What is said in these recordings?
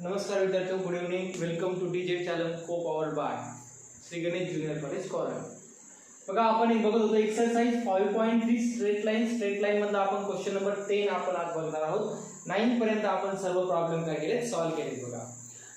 नमस्कार विद्यार्थियों, good evening. Welcome to DJ channel को powered by Shri Ganesh junior college कॉरन. बघा, आपण एक बघत होतो एक्सरसाइज 5.3 स्ट्रेट लाईन मधला आपण क्वेश्चन नंबर 10 आपण आज बघणार आहोत. 9 पर्यंत आपण सर्व प्रॉब्लेम काय केले, सॉल्व्ह केले. बघा,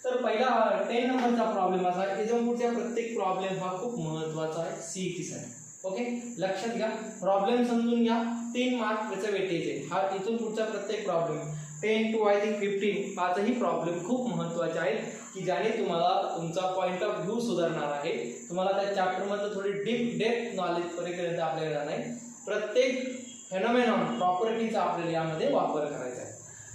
तर पहिला 10 नंबरचा प्रॉब्लेम असा आहे, इथून पुढचा प्रत्येक प्रॉब्लेम हा खूप महत्त्वाचा आहे सीईटी साठी. ओके, लक्षात घ्या, प्रॉब्लेम समजून घ्या. 3 मार्क त्याचा वेटेज आहे. हा इथून पुढचा प्रत्येक प्रॉब्लेम 10 to I think 15 पाचही प्रॉब्लेम खूप महत्त्वाचे आहेत की ज्याने तुम्हाला तुमचा पॉइंट ऑफ व्ह्यू सुधारणार आहे. तुम्हाला त्या चॅप्टर मध्ये थोडी डेप्थ नॉलेज पर्यंत आपल्याला जाणार आहे. प्रत्येक फेनोमेनॉन प्रॉपर्टीचा आपल्याला यामध्ये वापर करायचा आहे.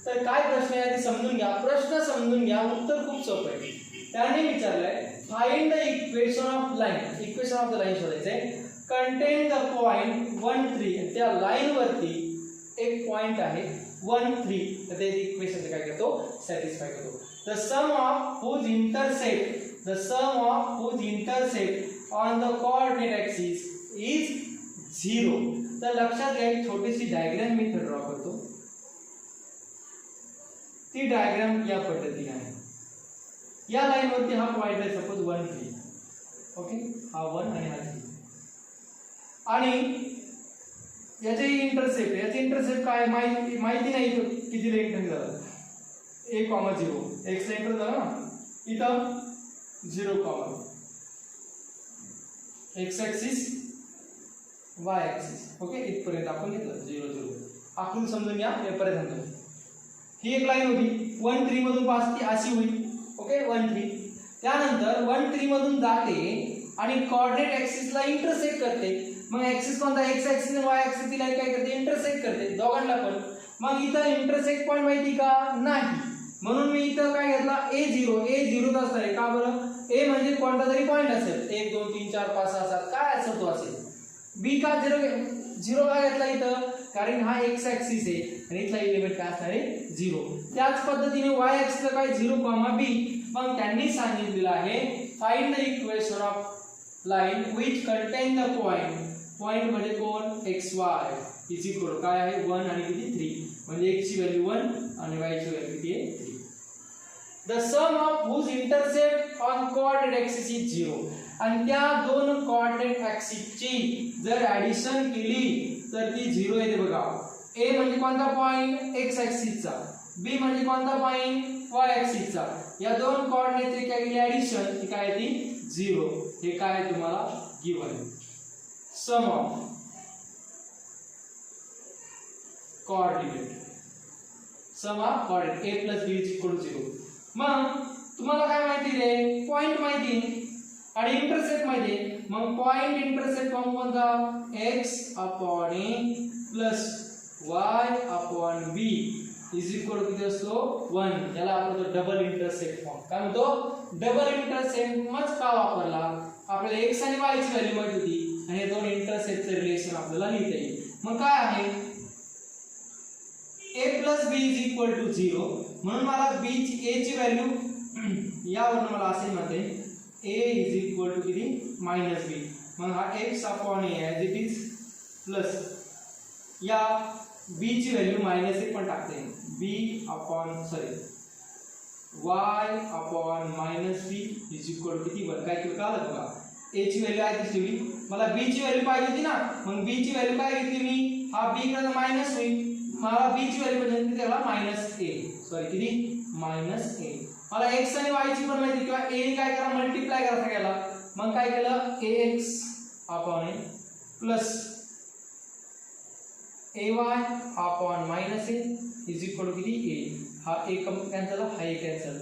तर काय प्रश्न आहे ते समजून घ्या. प्रश्न समजून घ्या, उत्तर खूप सोपं आहे. त्याने विचारलंय find the equation of line. Equation of the line शोधायचंय. Contain the point 1 3. त्या लाईन वरती एक पॉइंट आहे 1 3. तर ते इक्वेशन काय करतो, सॅटिस्फाय करतो. The sum of whose intercept on the coordinate axis is 0. तर लक्षात घ्या, एक छोटीशी डायग्राम मी ड्रॉ करतो. ती डायग्राम या पद्धतीने आहे. या लाईन वरती हा पॉइंट आहे सपोज 1 3. ओके, हा 1 आणि हा 3 आणि याचे इंटरसेप्ट काय माहिती नाही किती लेंथ झालं. 1,0 x ला इंटर झाला ना, इथं 0, x axis y axis. Okay, इथपर्यंत आपण घेतलं 0 0. आकृती समजून घ्या पर्यंत. ही एक लाईन होती 1 3 मधून पास ती अशी होईल. ओके, 1 3. त्यानंतर 1 3 मधून जाते आणि कोऑर्डिनेट ऍक्सिसला इंटरसेक्ट करते. मग ऍक्सिस कोणता, x ऍक्सिस आणि y ऍक्सिस ती लाईन काय करते, इंटरसेक्ट करते दोघांना पण. मग इथं इंटरसेक्ट पॉइंट माहिती का, नाही. म्हणून मी इथं काय घेतला a0 असणार आहे. का बरं, a म्हणजे कोणता तरी पॉइंट असेल, 1 2 3 4 5 6 7 काय असेल तो असेल. b का 0 का घेतला इथं, कारण हा x ऍक्सिस आहे आणि इथला एलिमेंट काय असणार आहे 0. त्याच पद्धतीने y ऍक्सिसला काय 0, b. मग त्यांनी सांगितलेलं आहे find the equation of line which content the point म्हणजे कोण, xy इज इक्वल काय आहे 1 आणि किती 3. म्हणजे x ची व्हॅल्यू 1 आणि y ची व्हॅल्यू किती आहे 3. The sum of whose intercept on coordinate axis is 0. आणि त्या दोन कोऑर्डिनेट ऍक्सिसची जर ऍडिशन केली तर ती 0 येते. बघा, a म्हणजे कोणता पॉइंट, x ऍक्सिसचा, b म्हणजे कोणता पॉइंट, y ऍक्सिसचा. या दोन कोऑर्डिनेटची काय केली ऍडिशन, ती काय ती 0. हे काय तुम्हाला given sum of coordinate a plus b is equal to 0. मग तुम्हाला काय माहिती रे, पॉइंट माहिती आणि इंटरसेप्ट माहिती. मग पॉइंट इंटरसेप्ट फॉर्म कोणता, x upon a plus y upon b is equal to किती असतो 1. याला आपण डबल इंटरसेप्ट फॉर्म काय म्हणतो. डबल इंटरसेप्ट मच का वापरला, आपल्याला x आणि y ची व्हॅल्यू माहित होती आणि हे दोन इंटरसेप्टचे रिलेशन आपल्याला लिहिता येईल. मग काय आहे a plus b is equal to 0. म्हणून मला a ची व्हॅल्यू यावरून मला असे म्हणते a is equal to किती -b. मग हा x upon a as it is plus या b ची व्हॅल्यू -1 पण टाकते y upon -b is equal to किती 1. काय केलं का बघा, a ची व्हॅल्यू आहे ती ठेवली, मला b ची व्हॅल्यू पाहिजे होती ना. मग b ची व्हॅल्यू काय घेतली मी, हा b कडे मायनस होईल. मला b ची व्हॅल्यू म्हणजे त्याला -a किती -a. मला x आणि y ची पण माहिती किंवा a काय करा मल्टिप्लाय करा सगळ्याला. मग काय केलं ax upon a plus ay upon -a is equal to किती a. हा a कॅन्सल, हा a cancel.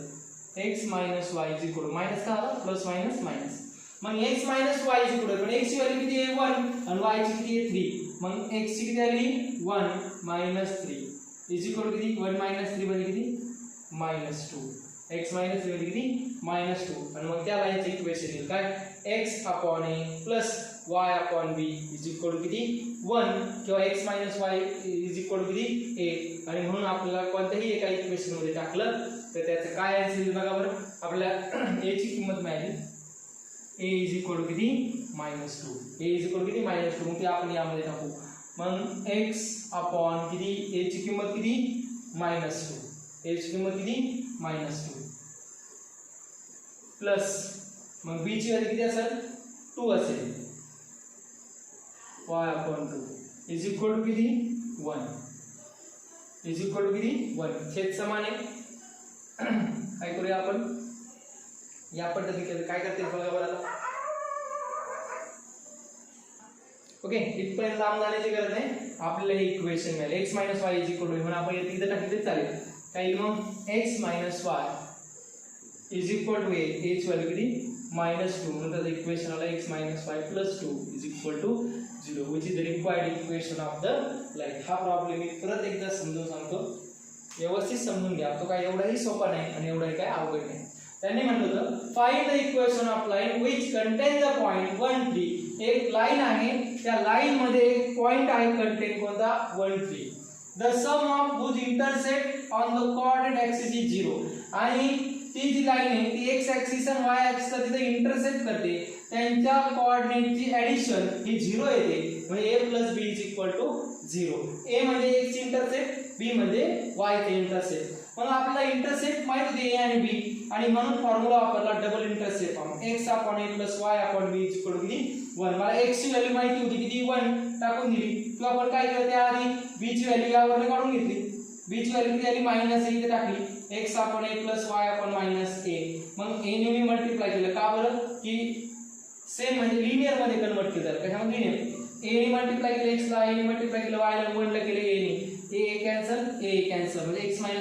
x minus y is equal to minus का आला, प्लस मायनस मायनस. मग x minus y is equal to, पण x ची value किती आहे 1 आणि y ची किती आहे 3. मग x ची किती आली 1 - 3 इज इक्वल टू किती 1 - 3 म्हणजे किती -2. x - 3 म्हणजे किती -2. आणि मग त्या लाईनचे इक्वेशन येईल काय, x upon a plus y upon b is equal to किती 1 किंवा x minus y is equal to किती a. आणि म्हणून आपल्याला कोणत्याही एका इक्वेशन मध्ये टाकलं तर त्याचं काय असेल बघा बरं. आपल्याला a ची किंमत मिळाली a इज इक्वल टू किती -2. a इज इक्वल टू किती -2. मग ते आपण यामध्ये टाकू. मग x अपॉन किती a ची किंमत किती -2 ची किंमत किती -2 प्लस मग b ची व्हॅल्यू किती असेल 2 असेल y/2 इज इक्वल टू किती 1 इज इक्वल टू किती 1 छेद समान आहे. काय करूया आपण या पद्धतीने काय करते बघा बरं आता. ओके इथपर्यंत लांब जाण्याची गरज नाही. आपल्याला हे इक्वेशन मिळाले x - y is equal to म्हणून आपण इथे टाकले तर चालेल. काय येईल मग x - y is equal to a ची व्हॅल्यू किती -2 म्हणून त्याचं इक्वेशन आलं x - y + 2 is equal to 0 which is the required equation of the line. हा प्रॉब्लेम मी परत एकदा समजून सांगतो, व्यवस्थित समजून घ्या. तो काय एवढाही सोपा नाही आणि एवढाही काय अवघड नाही. त्यांनी म्हटलं होतं find the equation of line which content the point 1 3. एक लाईन आहे, त्या लाईन मध्ये एक पॉइंट आहे कंटेन कोणता 1 3. The sum of whose intercept on the coordinate axis is 0. आणि ती जी लाईन आहे ती एक्स ऍक्सिस आणि वाय ऍक्सिसला तिथे इंटरसेप्ट करते, त्यांच्या कोऑर्डिनेटची ऍडिशन ही 0 येते. म्हणजे a + b = 0. a म्हणजे x ची इंटरसेप्ट, b म्हणजे y चे इंटरसेप्ट. मग आपल्याला इंटरसेप्ट माहित होते a आणि b आणि म्हणून फॉर्म्युला वापरला double intercept form x/a + y/b = 1. मला x ची व्हॅल्यू माहिती होती किती 1 टाकून दिली किंवा आपण काय केलं त्याआधी b ची व्हॅल्यू यावरने काढून घेतली. b ची व्हॅल्यू किती आली -a इथे टाकली x/a + y/-a. मग a ने मी मल्टिप्लाय केलं का बरं की सेम म्हणजे लिनियर मध्ये कन्वर्ट केलं. कशामध्ये लिनियर a ने मल्टिप्लाय केलं x ला, a ने मल्टिप्लाय केलं y ला, 1 ला केलं a ने. a कॅन्सल म्हणजे x - y =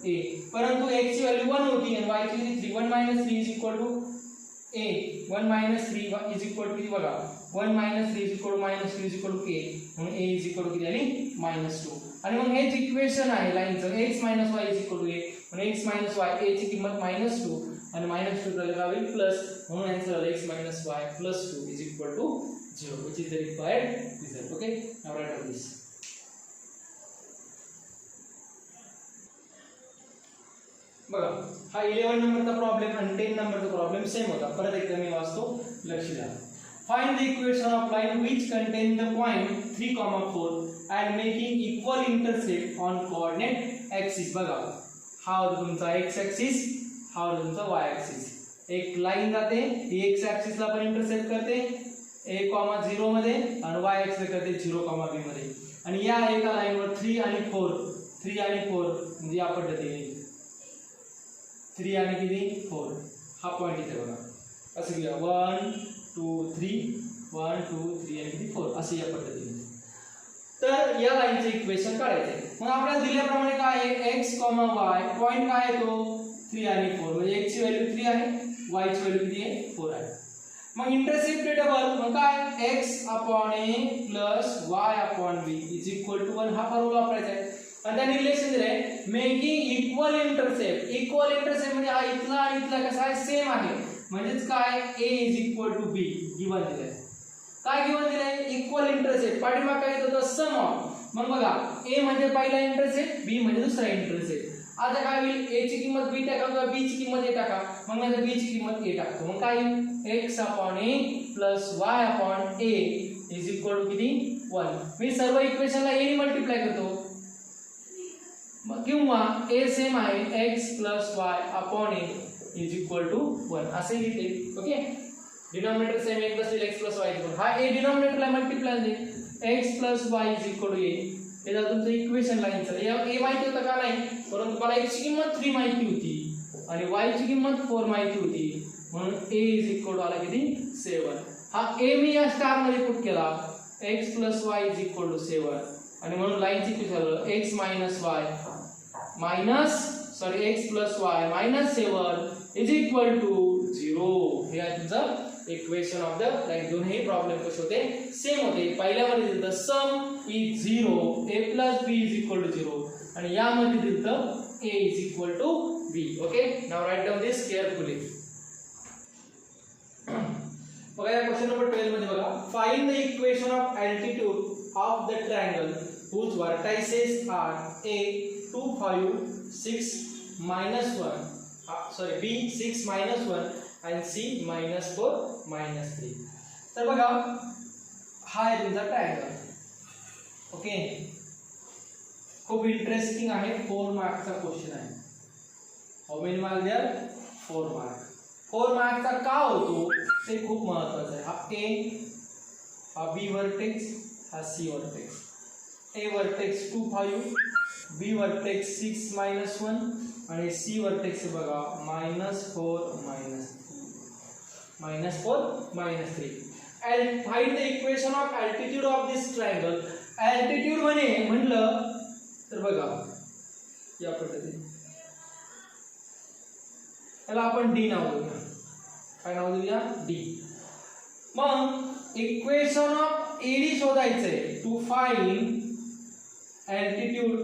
a. परंतु x ची व्हॅल्यू 1 होती आणि y ची 3. 1 - 3 = a. 1 - 3 किती बघा 1 - 3 = -2 a. म्हणून a किती आली -2. आणि मग हेच इक्वेशन आहे लाईनचं x - y = a. म्हणून x - y a ची किंमत -2 आणि -2 झालं होईल प्लस, म्हणून आन्सर आला x - y + 2 = 0 which is the required result. Okay, now write out this. बघा हा 11 नंबरचा प्रॉब्लेम आणि 10 नंबरचा प्रॉब्लेम सेम होता. परत एकदा मी वाचतो, लक्ष द्या. Find the equation of line which content the point 3, 4 and making equal intercept on coordinate axis. बघा हा होता तुमचा x ऍक्सिस, हा होता तुमचा y ऍक्सिस. एक लाईन जाते ही x ऍक्सिसला पण इंटरसेप्ट करते a, 0 मध्ये आणि y ऍक्सिस करते 0, b मध्ये. आणि या एका लाईनवर 3 आणि 4 म्हणजे या पद्धतीने 3 आणि किती 4 हा पॉइंट इथे बघा असं घेऊया 1 2 3 1 2 3 आणि किती 4 असे या पद्धतीने. तर या लाईनचे इक्वेशन काढायचे. मग आपल्याला दिल्याप्रमाणे काय आहे x, y पॉइंट काय आहे तो 3 आणि 4. म्हणजे x ची व्हॅल्यू 3 आहे, y ची व्हॅल्यू किती आहे 4 आहे. मग इंटरसेप्ट डबल मग काय x/a + y/b = 1 हा फॉर्म्युला वापरायचा आहे. आणि त्याने रिलेशन दिलंय making equal intercept. Equal intercept म्हणजे हा इथला आणि इथला कसा आहे सेम आहे. म्हणजेच काय a = b गिवन दिलंय. काय गिवन दिलंय इक्वल इंटरसेप्ट. पाठीमागे काय होतं सम ऑफ. मग बघा a म्हणजे पहिला इंटरसेप्ट, b म्हणजे दुसरा इंटरसेप्ट. आता काय होईल a ची किंमत b टाका किंवा b ची किंमत a टाका. मग नंतर b ची किंमत a टाकतो. मग काय x/a + y/a किती 1. मी सर्व इक्वेशनला a ने मल्टिप्लाय करतो किंवा a सेम आहे x + y/a = 1 असे लिहिते. ओके डिनॉमिनेटर सेम एक बसले x + y = हा a डिनॉमिनेटरला मल्टिप्लाय दे x + y = a. हे जर तुमचं इक्वेशन लाईनचं a माहिती होतं का नाही, परंतु मला x ची किंमत 3 माहिती होती आणि y ची किंमत 4 माहिती होती. म्हणून a आला किती 7. हा a मी या स्टार मध्ये पुट केला x + y = 7 आणि म्हणून लाईनची इक्वेशन झालं x - y x + y -7 = 0. हे आहे तुमचं इक्वेशन ऑफ द लाईन. दोन्ही प्रॉब्लेम कसे होते सेम होते. पहिल्यामध्ये दिलं सम इज 0 a + b = 0 आणि यामध्ये दिलं a = b. Okay now write down this carefully. बघा या क्वेश्चन नंबर 12 मध्ये बघा find the equation of altitude of the triangle whose vertices are a 2 5 6 -1 b 6 -1 and c -4 -3. तर बघा हा आहे तुमचा ट्रायंगल. ओके खूप इंटरेस्टिंग आहे, 4 मार्कचा क्वेश्चन आहे. How many mark there? 4 mark. 4 मार्कचा का होतो ते खूप महत्त्वाचं आहे. हा ए, हा बी वर्टेक्स, हा C vertex. A vertex 2 5, B vertex 6 -1 आणि सी वर्टेक्स बघा -4 -3. And find the equation of altitude of this triangle. Altitude म्हणलं तर बघा या पद्धतीने याला आपण डी नाव देऊया. काय नाव देऊया? डी. मग इक्वेशन ऑफ एडी शोधायचंय. टू फाइंड अल्टिट्यूड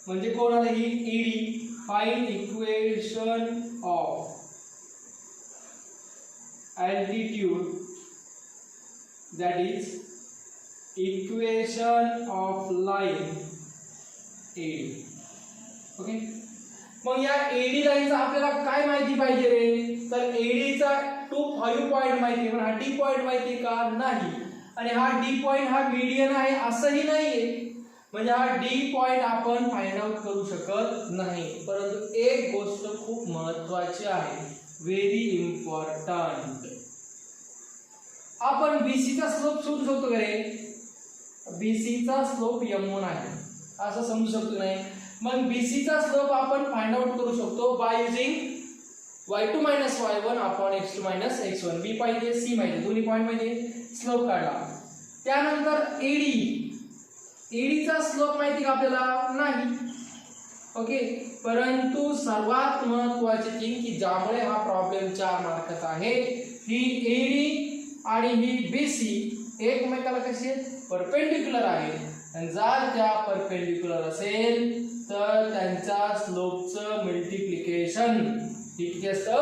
म्हणजे कोण आलं ही AD. Find equation of altitude, that is equation of line AD. Okay. मग या AD लाईनचा आपल्याला काय माहिती पाहिजे रे? तर AD चा 2 5 पॉइंट माहिती आहे, पण हा D पॉइंट माहिती का? नाही. आणि हा D पॉइंट हा मीडियन आहे असंही नाहीये, म्हणजे हा D पॉइंट आपण फाइंड आउट करू शकत नाही. परंतु एक गोष्ट खूप महत्त्वाची आहे, व्हेरी इम्पॉर्टंट. आपण BC चा स्लोप शोधू शकतो का रे? BC चा स्लोप m1 आहे असं समजू शकतो नाही. मग BC चा स्लोप आपण फाइंड आउट करू शकतो by using y2 - y1 upon x2 - x1. b पाहिजे, c माहिती, दोन्ही पॉइंट माहिती, स्लोप काढला. त्यानंतर AD चा स्लोप माहिती का आपल्याला? नाही. ओके. परंतु सर्वात महत्त्वाची थिंग की ज्यामुळे हा प्रॉब्लेम 4 मार्काचा आहे, ही AD आणि ही BC एकमेकाला कशी आहेत? परपेंडिक्युलर आहेत. आणि जर त्या परपेंडिक्युलर असेल तर त्यांच्या स्लोपचं मल्टिप्लिकेशन किती असतं?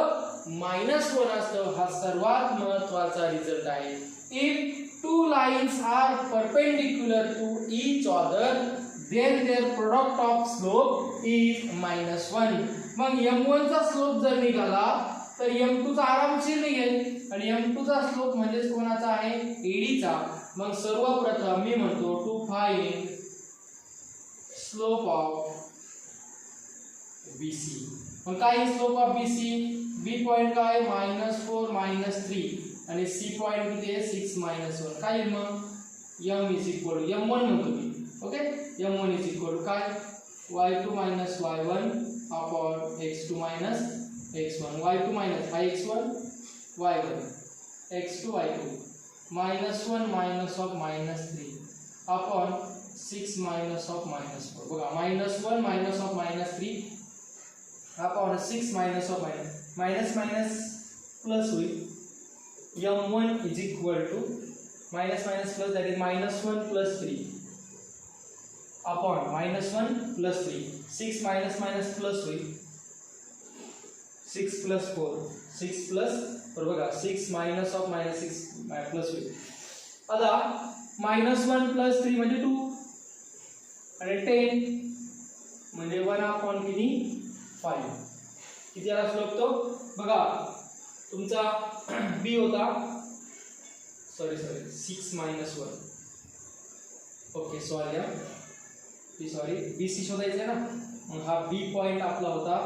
-1 असतं. हा सर्वात महत्त्वाचा रिझल्ट आहे. If 2 lines are perpendicular to each other then their product of slope is -1. मग m1 चा स्लोप जर निघाला तर m2 चा आरामशीर निघेल, आणि m2 चा स्लोप म्हणजे कोणाचा आहे? AD चा. मग सर्वप्रथम मी म्हणतो to find slope of BC. मग काय slope of BC? B point काय? -4 -3 आणि C पॉइंट किती आहे? 6 -1. काय मग m m1 म्हणतो मी. ओके. m1 काय? y2 - y1 upon x2 - x1. y2 minus हा x1 y1 x2 y2 -1 minus of -3 upon 6 minus of -4. बघा -1 minus of -3 upon 6 minus of minus plus होईल. m1 is equal to minus plus that is -1 plus 3 upon -1 plus 3. 6 minus plus होईल. 6 plus 4 6 plus बघा 6 minus of -6 plus होईल. आता -1 plus 3 म्हणजे 2 आणि 10 म्हणजे 1 upon किती? 5. किती आला स्लोप तो? बघा तुमचा B होता, सॉरी 6 - 1. ओके सॉरी BC शोधायचं आहे ना. मग हा B पॉइंट आपला होता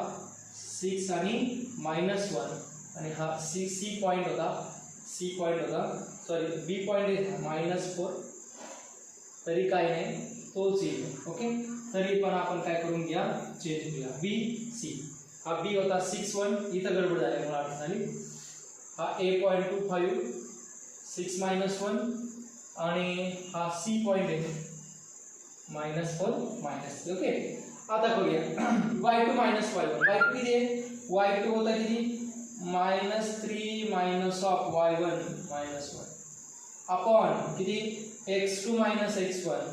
6 आणि -1 आणि हा C पॉइंट होता सॉरी B पॉइंट -4. तरी काय नाही, तोच येईल. ओके. तरी पण आपण काय करून घ्या, चेंज करूया. BC हा B होता 6 1, इथं गडबड झाली मला अडचण झाली. हा A पॉइंट 2 5 6 -1 आणि हा C पॉइंट आहे -4 -3. ओके. आता करूया y2 - y1. y2 किती आहे? y2 होता किती? -3 माइनस ऑफ y1 -1 अपॉन किती? x2 - x1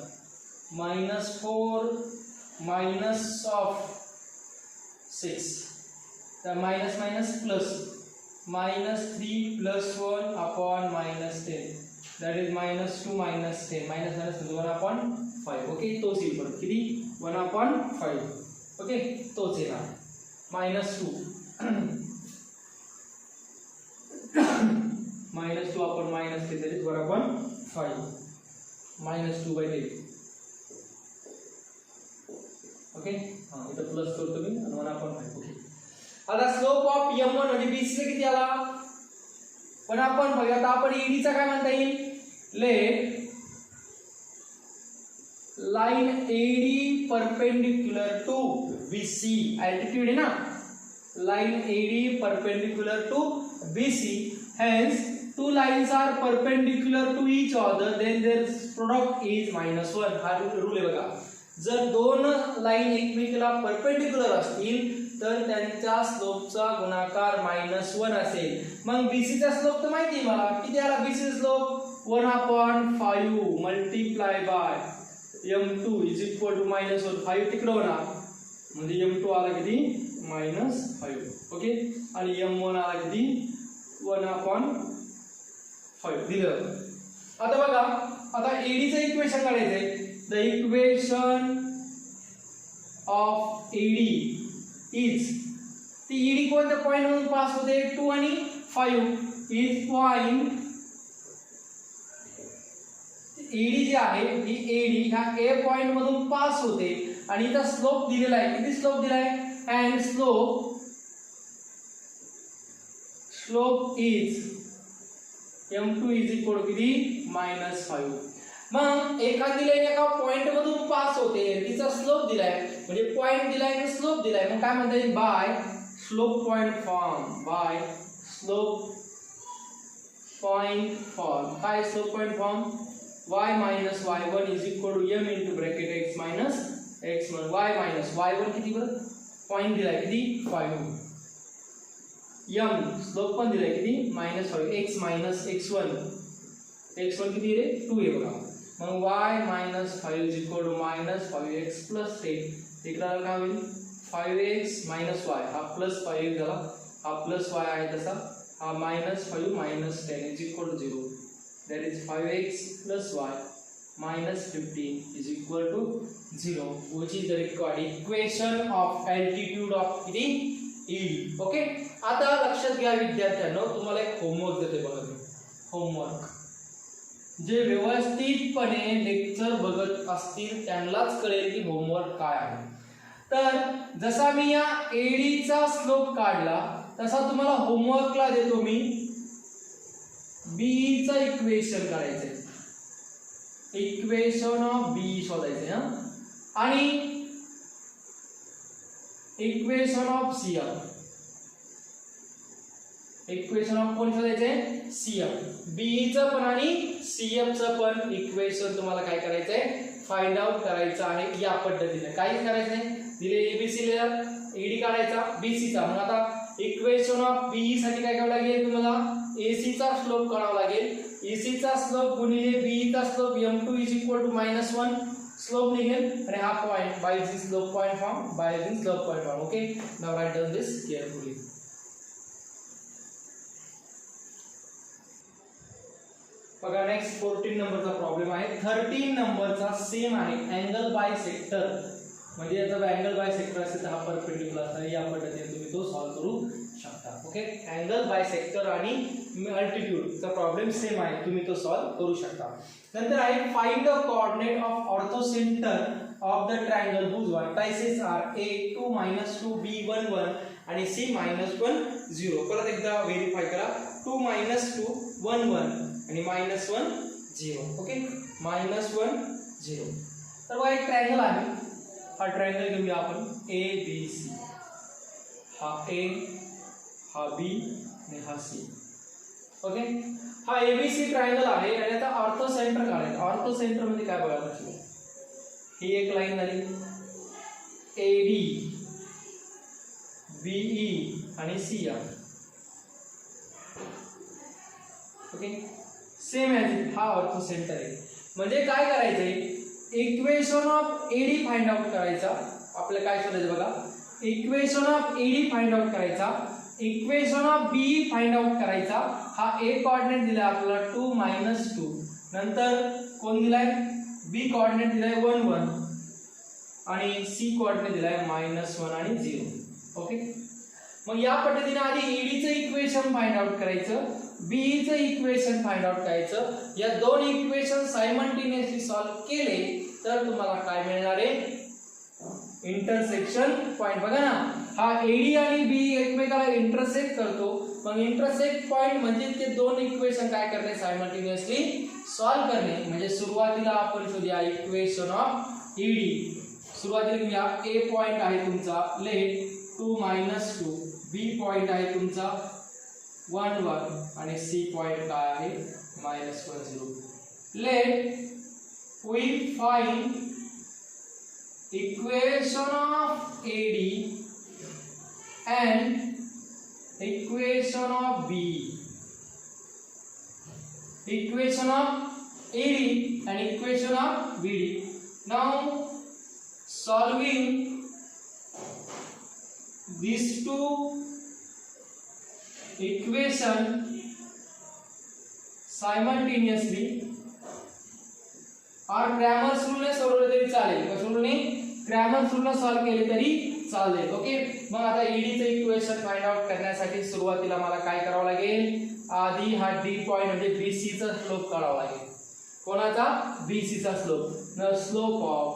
-4 माइनस ऑफ 6 तर minus plus -3 plus 1 upon -10 that is -2 -10 -1 upon 5. Okay. तोच येईल परत किती? 1 upon 5. ओके. तोच येणार -2 -2 upon -10 that is 1 upon 5 -2/10. Okay इथं प्लस करतो मी आणि 1/5. ओके आता स्लोप ऑफ m1 म्हणजे BC चा किती आला 1/5. आता आपण ED चा काय म्हणता येईल let line AD perpendicular to BC altitude है ना line AD perpendicular to BC hence two lines are perpendicular to each other then their product is -1. हा रूल आहे बघा जर दोन लाइन एकमेकाला परपेंडिकुलर असतील तर त्यांच्या स्लोपचा गुणाकार -1 असेल. मग BC चा स्लोप तर माहिती आहे मला किती आला BC चा slope 1/5 multiply by m2 is equal to -1 5 तिकडे होणार म्हणजे m2 आला किती -5 ओके आणि m1 आला किती 1/5 दिलं. आता बघा आता AD चं इक्वेशन काढायचंय the equation of AD is ती ED कोणत्या पॉइंट मधून पास होते 2 आणि 5 इज पॉइंट AD जी आहे ही AD ह्या A पॉइंट मधून पास होते आणि इथं स्लोप दिलेला आहे किती स्लोप दिलाय and slope is m2 is equal to किती -5. मग एखादी लाइन एका पॉइंट मधून पास होते तिचा स्लोप दिलाय म्हणजे पॉइंट दिलाय आणि स्लोप दिलाय मग काय म्हणता येईल बाय स्लोप पॉइंट फॉर्म काय slope point form y minus y1 is equal to m into bracket x minus x1 y minus y1 किती बरं पॉइंट दिलाय किती 5 m स्लोप पण दिलाय किती -5 x minus x1 किती रे 2 आहे बघा मग y minus 5 is equal to -5x plus 10 तिकडे काय होईल 5x minus y हा प्लस 5 झाला हा प्लस y आहे तसा हा -5 minus 10 is equal to 0 that is 5x plus y minus 15 is equal to 0 which is the required equation of altitude of the ED. Okay आता लक्षात घ्या विद्यार्थ्यांनो तुम्हाला एक होमवर्क देते बघा मी होमवर्क जे व्यवस्थितपणे लेक्चर बघत असतील त्यांनाच कळेल की होमवर्क काय आहे. तर जसा मी या AD चा स्लोप काढला तसा तुम्हाला होमवर्कला देतो मी BE चं इक्वेशन काढायचंय इक्वेशन ऑफ BE शोधायचंय हा आणि equation of CF equation of कोण शोधायचंय CF BE चं पण आणि CF चं पण इक्वेशन तुम्हाला काय करायचंय फाइंड आउट करायचं आहे या पद्धतीने. काय करायचंय दिले ABC लिहा ED काढायचा BC चा मग आता इक्वेशन ऑफ BE साठी काय करावं लागेल तुम्हाला AC चा स्लोप काढावा लागेल EC चा स्लोप गुणिले BE चा slope m2 is equal to -1 slope निघेल आणि हा point by this slope point form okay now write down this carefully. बघा नेक्स्ट 14 नंबरचा प्रॉब्लेम आहे 13 नंबरचा सेम आहे अँगल बायसेक्टर म्हणजे याचा अँगल बायसेक्टर असेल तर हा परपेंडिकुलर असणार या पद्धतीने तुम्ही तो सॉल्व्ह करू शकता. ओके अँगल बायसेक्टर आणि अल्टिट्यूड चा प्रॉब्लेम सेम आहे तुम्ही तो सॉल्व्ह करू शकता. नंतर आहे find the coordinate of orthocentre of the triangle whose vertices are a 2 -2 b 1 1 आणि c -1 0. परत एकदा व्हेरीफाय करा 2 -2 1 1 आणि -1 0. ओके -1 0. तर बघा एक ट्रायंगल आहे हा ट्रायंगल घेऊया आपण ABC हा A हा B आणि हा C. ओके हा ABC ट्रायंगल आहे आणि आता ऑर्थो सेंटर काढायचं. ऑर्थो सेंटर मध्ये काय बघायचं ही एक लाइन झाली AD BE आणि CF. ओके सेम ॲज हा ऑर्थो सेंटर आहे म्हणजे काय करायचंय equation of AD find out करायचा. आपल्याला काय शोधायचं बघा equation of AD find out करायचा equation of BE find out करायचा. हा A कोऑर्डिनेट दिलाय आपल्याला 2 -2 नंतर कोण दिलाय B कोऑर्डिनेट दिलाय 1 1 आणि C कोऑर्डिनेट दिलाय -1 आणि 0. ओके मग या पद्धतीने आधी AD चं इक्वेशन फाइंड आउट करायचं BE चं इक्वेशन फाइंड आउट करायचं. या दोन इक्वेशन सायमल्टेनियसली सॉल्व्ह केले तर तुम्हाला काय मिळणार आहे इंटरसेक्शन पॉइंट. बघा ना, हा एडी आणि बी एकमेकाला इंटरसेक्ट करतो. मग इंटरसेक्ट पॉइंट म्हणजे ते दोन इक्वेशन काय करणे, सायमल्टेनियसली सॉल्व्ह करणे. म्हणजे सुरुवातीला आपण शोधूया इक्वेशन ऑफ ईडी. सुरुवातीला घेऊया, ए पॉइंट आहे तुमचा लेट 2 - 2, बी पॉइंट आहे तुमचा 1 1 आणि सी पॉइंट काय आहे -1 0. Let we find equation of AD and equation of B. Equation of AD and equation of BD. Now solving these two equation simultaneously और क्रॅमर्स रूल ने सोडवले तरी चालेल. कसं रूलने? क्रॅमर्स रूल ने सॉल्व केले तरी चालेल. ओके. मग आता ईडी चे इक्वेशन फाइंड आउट करण्यासाठी सुरुवातीला मला काय करावं लागेल, आधी हा डी पॉइंट म्हणजे बीसी चा स्लोप काढावा लागेल. कोणाचा? बीसी चा स्लोप. न स्लोप ऑफ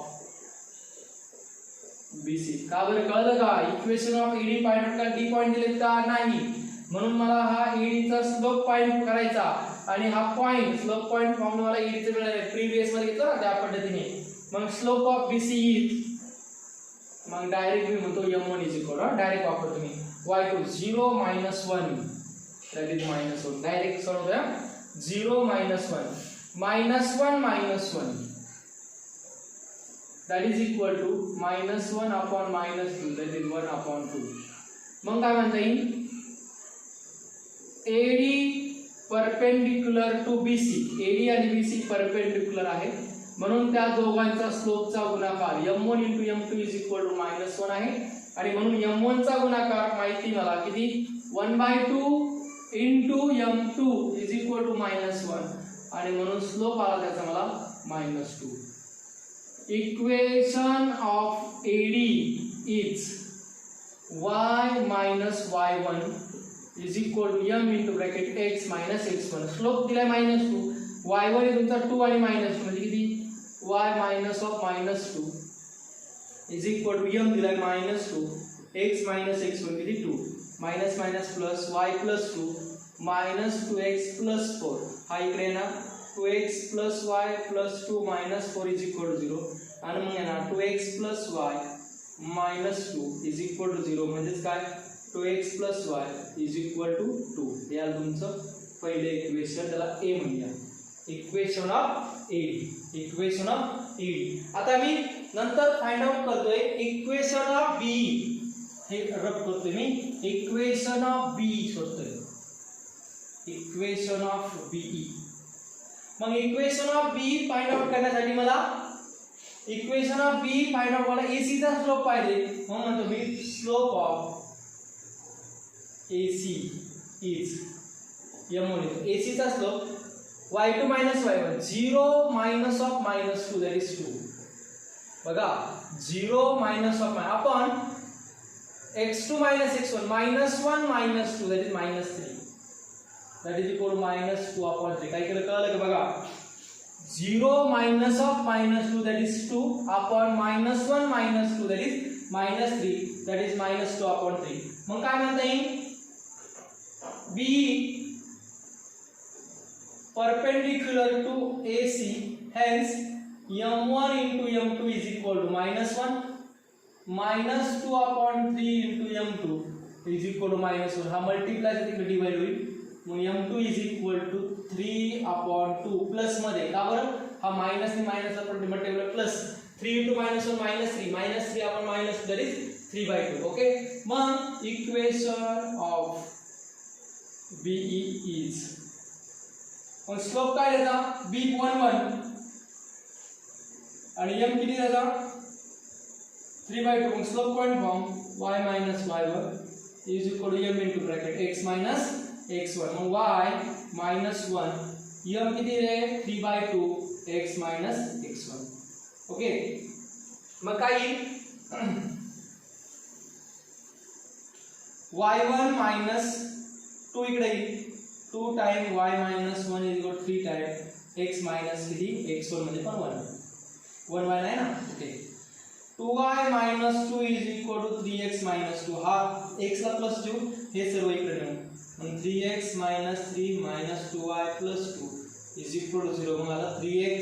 बीसी. का बरं, कळलं का? Equation of ED find out का डी पॉइंट दिले का नाही, म्हणून मला हा ईडी चा स्लोप फाइंड करायचा आणि हा पॉइंट स्लोप पॉइंट फॉर्म मला ईडी चे मिळाले प्रीवियस मध्ये घेतलं ना त्या पद्धतीने. मग स्लोप ऑफ बीसी इज, मग डायरेक्ट मी म्हणतो m1 इज इक्वल, डायरेक्ट वापरतो मी y2 0 - 1 that is -1. Direct solve करूया. 0 - 1 -1 -1 that is equal to -1 upon -2 that is 1 upon 2. मग काय म्हणता येईल, AD perpendicular to BC. AD आणि BC परपेंडिक्युलर आहे म्हणून त्या दोघांचा स्लोपचा गुणाकार m1 * m2 is equal to -1 आहे आणि म्हणून m1 चा गुणाकार माहिती मला किती, 1/2 * m2 इज इक्वल टू -1 आणि म्हणून स्लोप आला त्याचा मला -2. Equation of AD is y - y1 is equal to m into bracket x minus x1. Slope दिलाय -2, y1 आहे तुमचा 2 आणि -2 म्हणजे किती, y minus of -2 is equal to m दिलाय -2, x minus x1 किती 2, minus minus plus y plus 2 minus 2x plus 4. हा इकडे ना 2x plus y plus 2 minus 4 is equal to 0 आणि मग येणार 2x plus y minus 2 is equal to 0 म्हणजेच काय 2x plus y is equal to 2. याला तुमचं पहिले इक्वेशन त्याला a म्हणूया, equation of AD, equation of AD. आता मी नंतर फाइंड आउट करतोय इक्वेशन ऑफ B. हे रब करतोय मी इक्वेशन ऑफ B शोधतोय, इक्वेशन ऑफ BE. मग equation of B find out करण्यासाठी मला equation of B find out मला AC चा स्लोप पाहिजे म्हणून म्हणतो मी slope of AC is m1. AC चा slope y2 minus y1 0 minus of -2 that is 2. बघा 0 minus of आपण x2 minus x1 -1 -2 that is -3 that is equal to -2 upon 3. काय केलं कळलं का बघा 0 minus of -2 that is 2 upon -1 -2 that is -3 that is -2 upon 3. मग काय म्हणता येईल B perpendicular to AC, hence m1 into m2 is equal to -1 -2 upon 3 into m2 is equal to -1. हा मल्टिप्लाय से तिकडे डिवाइड होईल मग m2 is equal to 3 upon 2 plus मध्ये का बरं हा माइनस ने माइनस आपण multiply plus 3 into -1 -3 upon -2 that is 3/2. Okay मग इक्वेशन ऑफ BE is मग स्लोप काय देता B 1 1 आणि m किती देता 3/2. मग slope point form y minus y1 is equal to m into bracket x minus x1. मग y minus 1 m किती रे 3/2 x minus x1. ओके मग काय येईल y1 minus 2 इकडे येईल 2 time y minus 1 is equal to 3 time x minus किती x1 म्हणजे पण 1 1 y नाही ना. Okay 2y minus 2 is equal to 3x minus 2. हा x ला प्लस देऊ, हे सर्व इकडे नेऊ. मग 3x minus 3 minus 2y plus 2 is equal to 0. मग आला 3x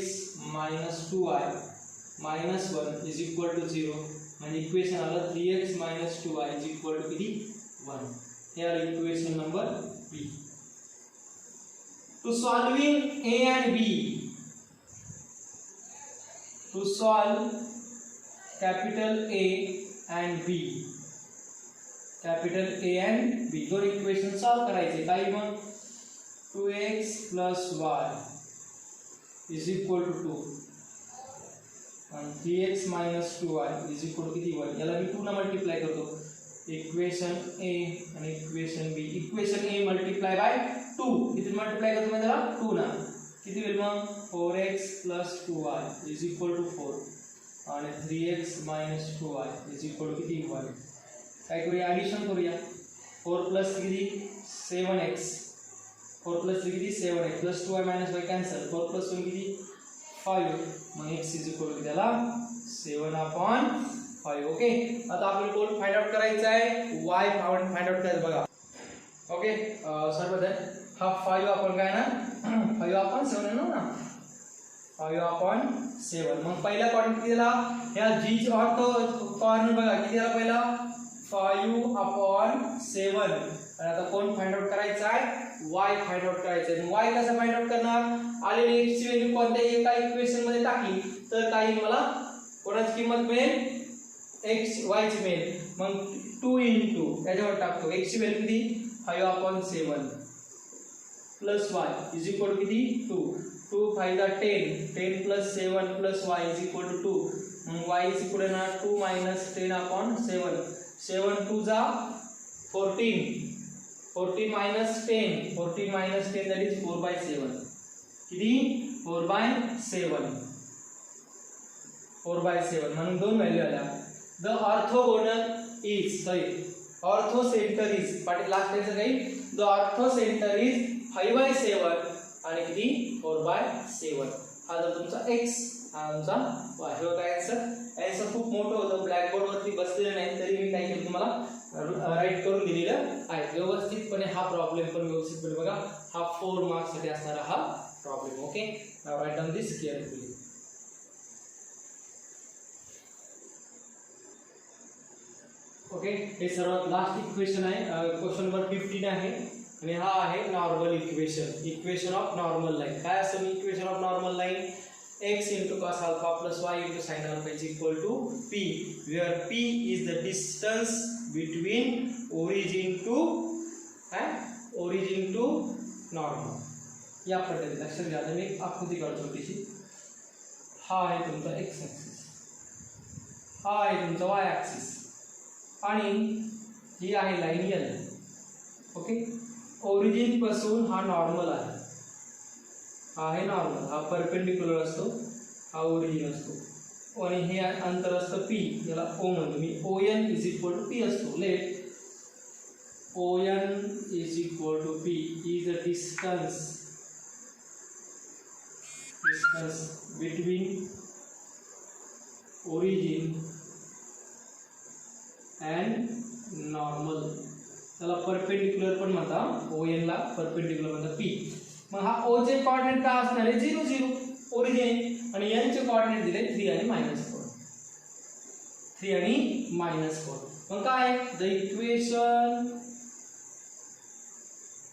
minus 2y minus 1 is equal to 0. म्हणजे इक्वेशन आलं 3x minus 2y is equal to किती 1. हे आलं equation number B. To solving A and B, to solve capital A and B, capital A and B दोन equation solve करायचे. काय मग 2x plus y is equal to 2 and 3x minus 2y is equal to किती 1. याला मी 2 ने multiply करतो. Equation A आणि equation B. Equation A multiply by 2, किती मल्टिप्लाय करतो म्हणजे त्याला 2 ना किती होईल मग 4x plus 2y is equal to 4 आणि 3x minus 2y is equal to किती 1. काय करूया, ॲडिशन करूया. 4 plus किती 7x, 4 plus किती 7x plus 2y minus y cancel. 4 plus 1 किती 5. मग x is equal to त्याला 7/5. ओके, आता आपल्याला कोण फाइंड आउट करायचा आहे, y फाइंड आउट करायचं बघा. ओके सर्वप्रथम हा 5 आपण काय ना 5/7 ना 5/7. मग पहिला क्वाड्रंट किती दिला, या g चा ऑर्थो कॉर्नर बघा किती दिला पहिला 5/7. आणि आता कोण फाइंड आउट करायचा आहे, y फाइंड आउट करायचा आहे. y कसं फाइंड आउट करणार, आलेली x ची व्हॅल्यू कोणत्याही एका इक्वेशन मध्ये टाकली तर काही मला कोणाची किंमत मिळेल, x y ची मिळेल. मग 2 into त्याच्यावर टाकतो. x ची व्हॅल्यू किती 5/7 plus y is equal to किती 2. 2 5 10, 10 plus 7 plus y is equal to 2. मग y is equal to 2 minus 10/7. 7 2 जा 14, 14 minus 10, 14 minus 10 that is 4/7. किती 4/7, 4/7. म्हणून दोन व्हॅल्यू आल्या. The orthogonal is ortho centre is पाठी लास्ट टेन्स काही द ऑर्थो सेंटर इज 5/7 आणि किती 4/7. हा जर तुमचा x हा तुमचा y. हे होता आन्सर खूप मोठं होतं, ब्लॅक बोर्ड वरती बसलेलं नाही तरी मी काय केलं तुम्हाला राईट करून दिलेलं आहे व्यवस्थितपणे. हा प्रॉब्लेम पण व्यवस्थितपणे बघा, हा 4 मार्क्स साठी असणारा हा problem. Okay, now write down this carefully. Okay, हे सर्वात लास्ट इक्वेशन आहे, क्वेश्चन नंबर 15 आहे आणि हा आहे normal equation, equation of normal line. काय असतं equation of normal line, x into cos alpha plus y into sin alpha is equal to p, where p is the distance between origin to normal. या पद्धतीने लक्षात घ्या. आता मी एक आकृती काढतो त्याची. हा आहे तुमचा x ऍक्सिस, हा आहे तुमचा y ऍक्सिस आणि ही आहे लाईन L. ओके, ओरिजिन पासून हा नॉर्मल आहे, हा आहे नॉर्मल, हा परपेंडिक्युलर असतो, हा ओरिजिन असतो आणि हे अंतर असतं p, याला o म्हणतो मी. ON is equal to p असतो. Let ON is equal to p is a distance between origin and normal. त्याला परपेंडिक्युलर पण म्हणतात, ON ला परपेंडिक्युलर म्हणतात p. मग हा O चे कोऑर्डिनेट काय असणार आहे 0 0 ओरिजिन आणि n चे कोऑर्डिनेट दिले 3 आणि -4, 3 आणि -4. मग काय the equation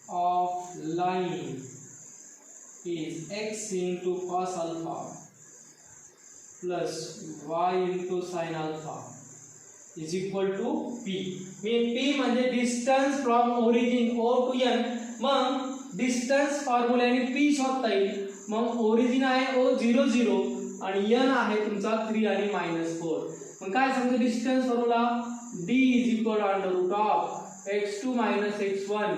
of line is x into cos alpha plus y into sin alpha is equal to p. p म्हणजे distance from origin O to n. मग डिस्टन्स फॉर्म्युल्याने p शोधता येईल. मग ओरिजिन आहे O 0 0 आणि n आहे तुमचा 3 आणि -4. मग काय समजा distance formula d is equal to under root of x2 minus x1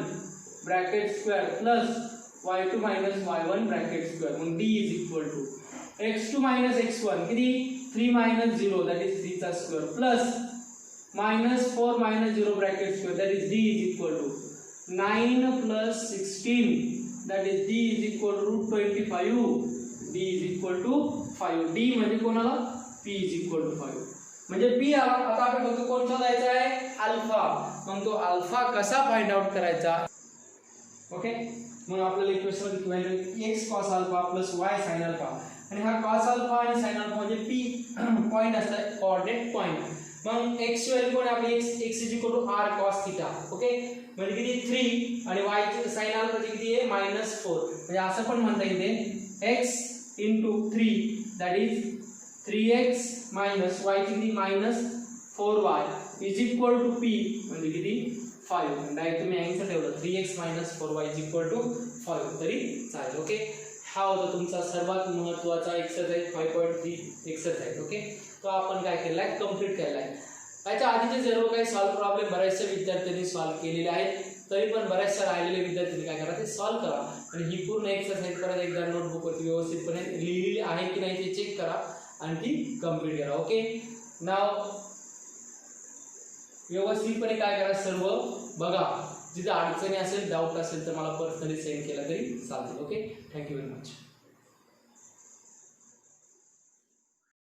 bracket square plus y2 minus y1 bracket square. मग d is equal to x2 minus x1 किती 3 minus 0 that is 3 चा square plus -4 minus 0 bracket square that is d is equal to 9 plus 16 that is d is equal to root 25. d is equal to 5. d म्हणजे कोणाला p is equal to 5. म्हणजे P आला. आता आपण फक्त कोण शोधायचा आहे, अल्फा. मग तो अल्फा कसा फाइंड आउट करायचा. ओके, मग आपल्याला equation value x cos alpha plus y sin alpha, आणि हा cos अल्फा आणि sin अल्फा म्हणजे p पॉइंट असतात, कोऑर्डिनेट पॉइंट. मग x ची व्हॅल्यू कोण आपली x r cos theta. Okay, म्हणजे किती 3 आणि y ची sin अल्फा किती आहे -4. म्हणजे असं पण म्हणता येते x * 3 that is 3x - y किती -4y = p म्हणजे किती 5. डायरेक्ट तुम्ही आन्सर ठेवलं 3x - 4y = 5 तरी चालेल. ओके, हा होता तुमचा सर्वात महत्त्वाचा एक्सरसाइज 5.3 एक्सरसाइज. ओके, तो आपण काय केलाय, कंप्लीट केलाय. याच्या आधीचे सर्व काही सॉल्व प्रॉब्लेम बऱ्याचशा विद्यार्थ्यांनी सॉल्व केलेले आहेत. तरी पण बऱ्याचशा राहिलेले विद्यार्थ्यांनी काय करा, ते सॉल्व करा आणि ही पूर्ण एक्सरसाइज परत एकदा नोटबुकवरती व्यवस्थितपणे लिहिलेली आहे की नाही ते चेक करा आणि ती कंप्लीट करा. ओके, नाव व्यवस्थितपणे काय करा, सर्व बघा. जिथे अडचणी असेल, डाऊट असेल तर मला पर्सनली सेंड केला तरी चालतील. Okay, thank you very much.